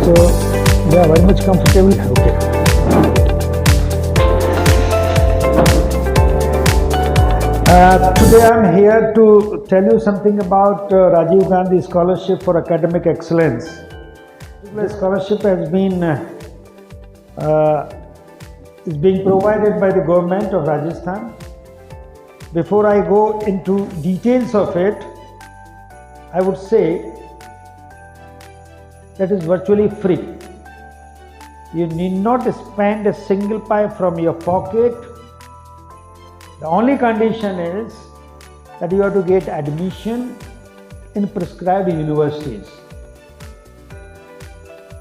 So, yeah, very much comfortable. Okay. Today I'm here to tell you something about Rajiv Gandhi Scholarship for Academic Excellence. This scholarship has been is being provided by the government of Rajasthan. Before I go into details of it, I would say that is virtually free. You need not spend a single pie from your pocket. The only condition is that you have to get admission in prescribed universities.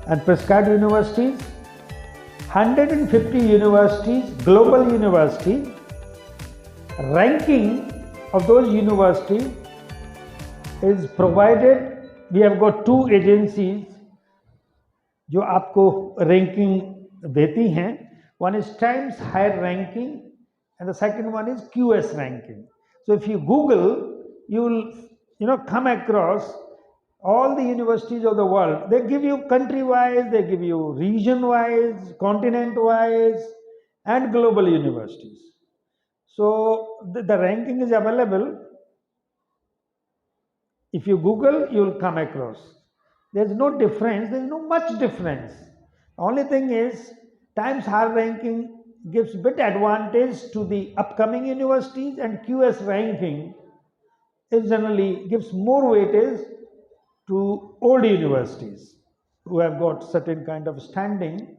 And prescribed universities, 150 universities, global universities, ranking of those universities is provided. We have got two agencies जो आपको ranking देती हैं. One is Times Higher Ranking and the second one is QS Ranking. So if you Google, you will come across all the universities of the world. They give you country-wise, they give you region-wise, continent-wise, and global universities. So the ranking is available. If you Google, you will come across. There's no difference, there's no much difference. The only thing is, Times Higher Ranking gives bit advantage to the upcoming universities, and QS Ranking is generally gives more weightage to old universities who have got certain kind of standing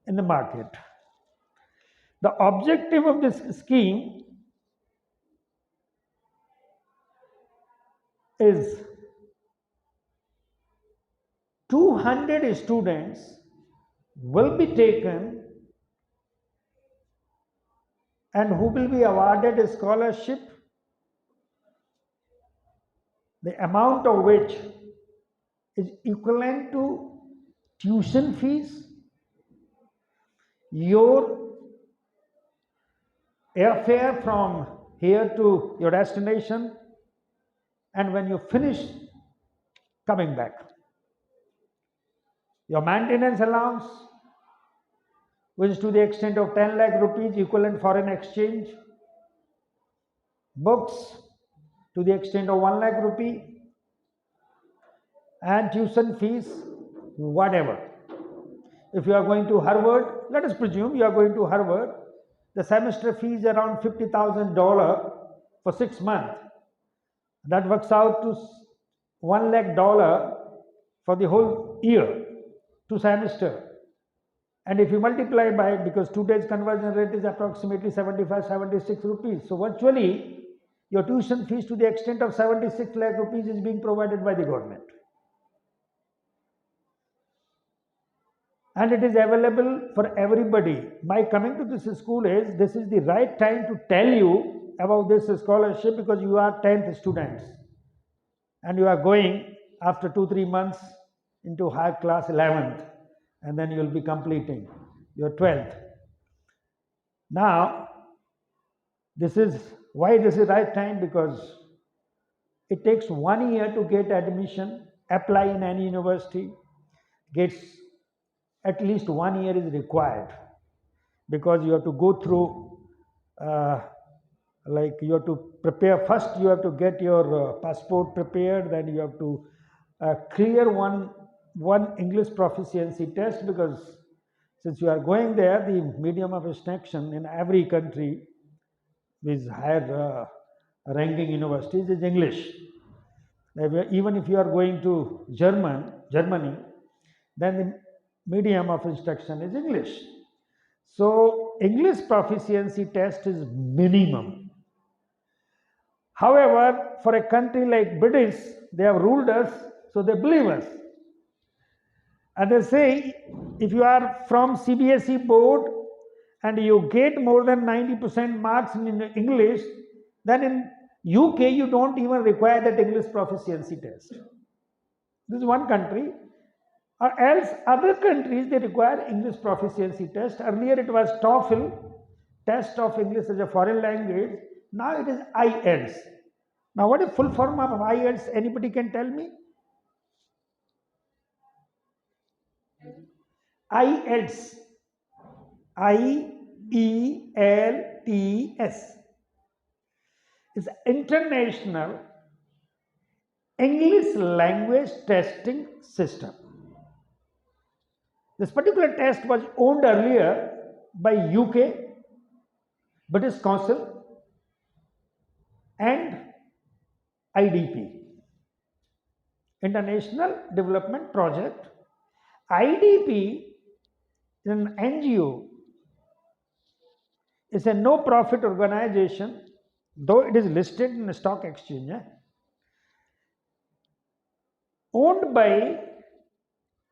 in the market. The objective of this scheme is 200 students will be taken and who will be awarded a scholarship, the amount of which is equivalent to tuition fees, your airfare from here to your destination, and when you finish, coming back. Your maintenance allowance, which is to the extent of 10 lakh rupees, equivalent foreign exchange. Books to the extent of 1 lakh rupee. And tuition fees, whatever. If you are going to Harvard, let us presume you are going to Harvard, the semester fee is around $50,000 for 6 months. That works out to $1 lakh for the whole year, 2 semesters. And if you multiply by, because today's conversion rate is approximately 75-76 rupees. So virtually, your tuition fees to the extent of 76 lakh rupees is being provided by the government. And it is available for everybody. My coming to this school is, this is the right time to tell you about this scholarship because you are 10th students. And you are going after 2-3 months into higher class 11th. And then you will be completing your 12th. Now, this is why this is right time, because it takes 1 year to get admission, apply in any university, gets at least 1 year is required, because you have to go through, like you have to prepare, first you have to get your passport prepared, then you have to clear one English proficiency test, because since you are going there, the medium of instruction in every country with higher ranking universities is English. Even if you are going to Germany, then the medium of instruction is English. So English proficiency test is minimum. However, for a country like British, they have ruled us, so they believe us. And they say, if you are from CBSE board and you get more than 90% marks in English, then in UK you don't even require that English proficiency test. This is one country. Or else other countries, they require English proficiency test. Earlier it was TOEFL, test of English as a foreign language. Now it is IELTS. Now what is full form of IELTS? Anybody can tell me? IELTS, IELTS is International English Language Testing System. This particular test was owned earlier by UK, British Council and IDP, International Development Project. IDP is an NGO, is a no-profit organization, though it is listed in the stock exchange, owned by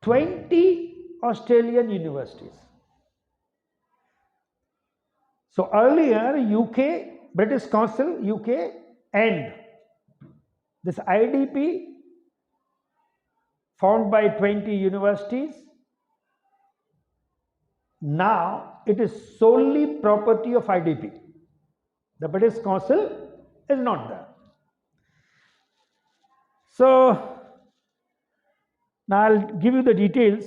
20 Australian universities. So earlier UK, British Council, UK and this IDP formed by 20 universities. Now it is solely property of IDP. The British Council is not there. So now I'll give you the details.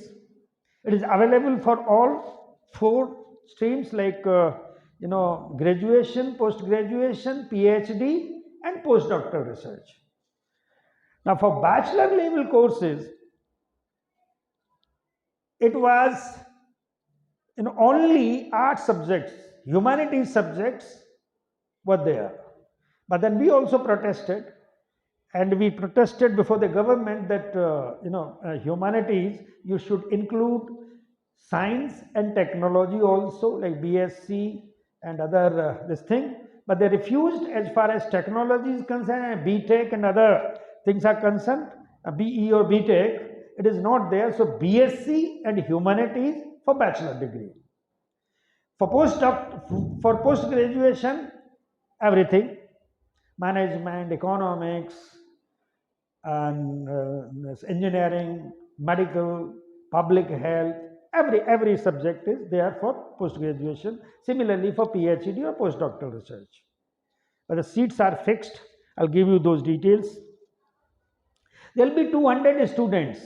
It is available for all 4 streams like graduation, post-graduation, PhD and postdoctoral research. Now for bachelor level courses, it was only art subjects, humanities subjects were there. But then we also protested, and we protested before the government that humanities, you should include science and technology also, like BSc and other this thing. But they refused as far as technology is concerned, BTech and other things are concerned, BE or BTech, it is not there. So BSc and humanities for bachelor degree. For post-graduation, everything, management, economics, and engineering, medical, public health, every subject is there for post-graduation. Similarly for PhD or postdoctoral research. But the seats are fixed. I'll give you those details. There will be 200 students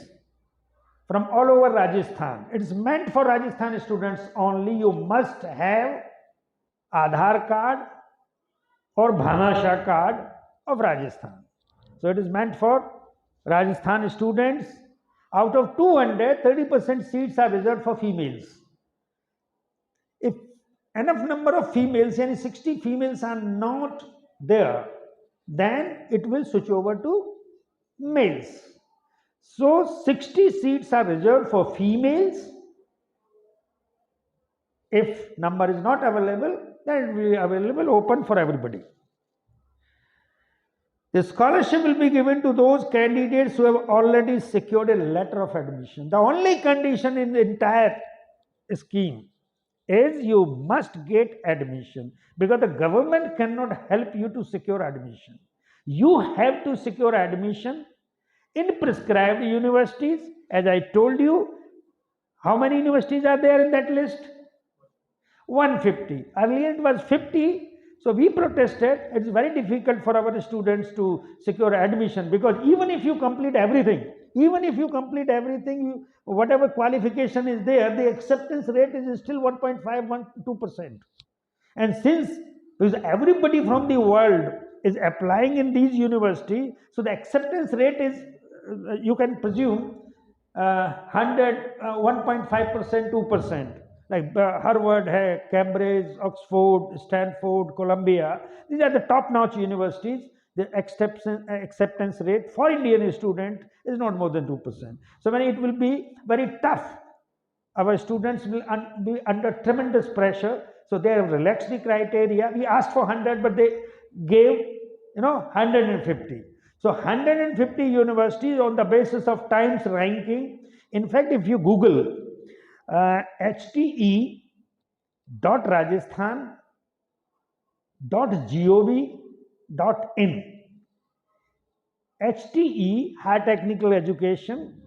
from all over Rajasthan. It is meant for Rajasthan students only. You must have Aadhaar card or Bhamasha card of Rajasthan. So it is meant for Rajasthan students. Out of 200, 30% seats are reserved for females. If enough number of females, and 60 females are not there, then it will switch over to males. So 60 seats are reserved for females. If number is not available, then it will be available open for everybody. The scholarship will be given to those candidates who have already secured a letter of admission. The only condition in the entire scheme is you must get admission, because the government cannot help you to secure admission. You have to secure admission in prescribed universities. As I told you, how many universities are there in that list? 150. Earlier it was 50. So we protested. It's very difficult for our students to secure admission, because even if you complete everything, whatever qualification is there, the acceptance rate is still 1.5-2%. And since everybody from the world is applying in these universities, so the acceptance rate is, you can presume, 1.5%, 2%. Like Harvard, Cambridge, Oxford, Stanford, Columbia. These are the top-notch universities. The acceptance rate for Indian student is not more than 2%. So when it will be very tough, our students will be under tremendous pressure. So they have relaxed the criteria. We asked for 100, but they gave 150. So 150 universities on the basis of Times ranking. In fact, if you Google hte.rajasthan.gov.in, HTE, Higher Technical Education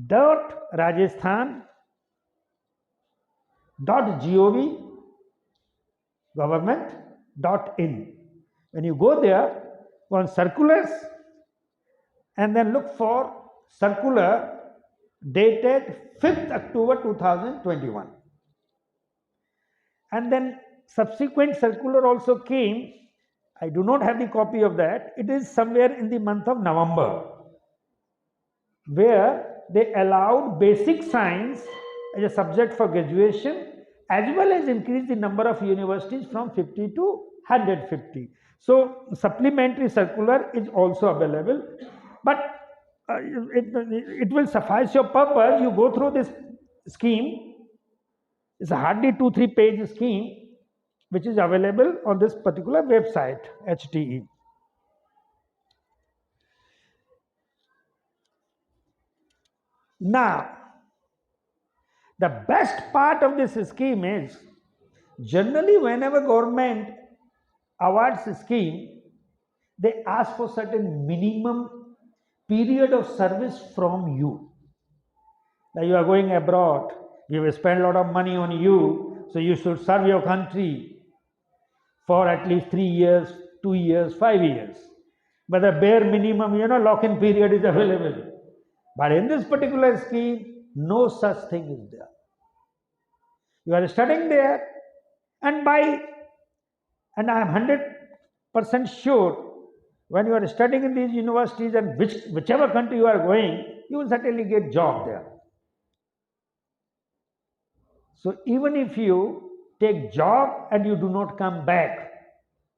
.rajasthan.gov.government.in. When you go there, go on circulars and then look for circular dated 5th October 2021. And then subsequent circular also came. I do not have the copy of that. It is somewhere in the month of November, where they allowed basic science as a subject for graduation, as well as increased the number of universities from 50 to 150. So supplementary circular is also available, but it will suffice your purpose. You go through this scheme. It's a hardly 2-3 page scheme which is available on this particular website, HTE. Now, the best part of this scheme is, generally whenever government awards a scheme, they ask for certain minimum period of service from you. Now you are going abroad, you will spend a lot of money on you, so you should serve your country for at least 3 years, 2 years, 5 years. But the bare minimum, lock-in period is available. But in this particular scheme, no such thing is there. You are studying there, and I am 100% sure, when you are studying in these universities and whichever country you are going, you will certainly get job there. So even if you take job and you do not come back,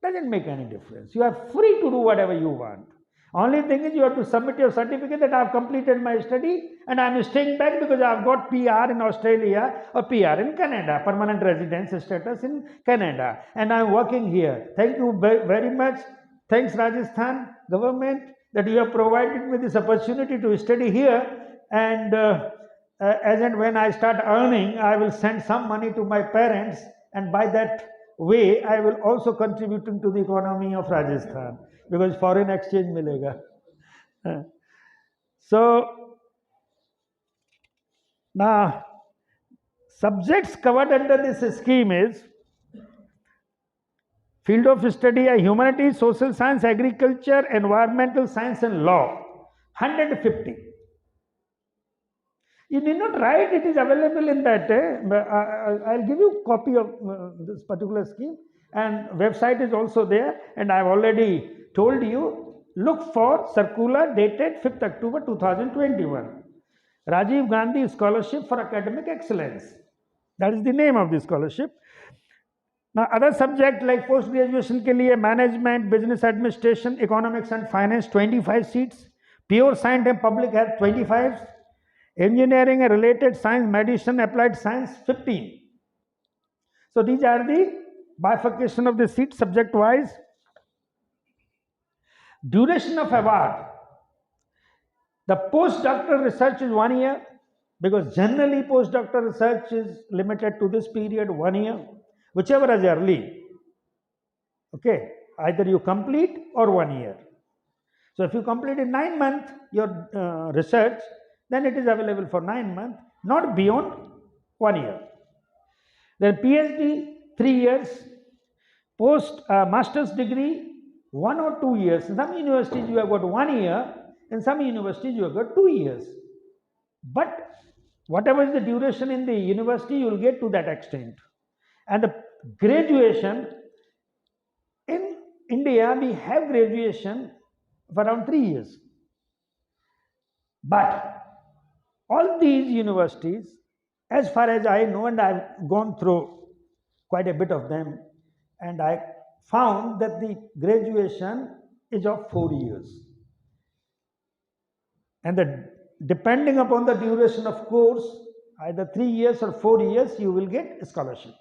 doesn't make any difference. You are free to do whatever you want. Only thing is you have to submit your certificate that I have completed my study and I am staying back because I have got PR in Australia or PR in Canada, permanent residence status in Canada, and I am working here. Thank you very much. Thanks Rajasthan government that you have provided me this opportunity to study here, and as and when I start earning, I will send some money to my parents, and by that way I will also contributing to the economy of Rajasthan, because foreign exchange milega. So now subjects covered under this scheme is field of study: humanities, social science, agriculture, environmental science and law, 150. You need not write, it is available in that. I'll give you a copy of this particular scheme, and website is also there, and I've already told you, look for circular dated 5th October 2021. Rajiv Gandhi Scholarship for Academic Excellence. That is the name of the scholarship. Now other subject like post graduation के लिए management, business administration, economics and finance 25 seats, pure science and public health 25, engineering and related science, medicine, applied science 15. So these are the bifurcation of the seats subject wise. Duration of award: the postdoctoral research is 1 year, because generally postdoctoral research is limited to this period, 1 year, whichever is early. Okay, either you complete or 1 year. So if you complete in 9 months your research, then it is available for 9 months, not beyond 1 year. Then PhD 3 years, post master's degree 1 or 2 years. In some universities you have got 1 year, in some universities you have got 2 years. But whatever is the duration in the university, you will get to that extent. And the graduation in India, we have graduation of around 3 years. But all these universities, as far as I know, and I've gone through quite a bit of them, and I found that the graduation is of 4 years. And depending upon the duration of course, either 3 years or 4 years, you will get a scholarship.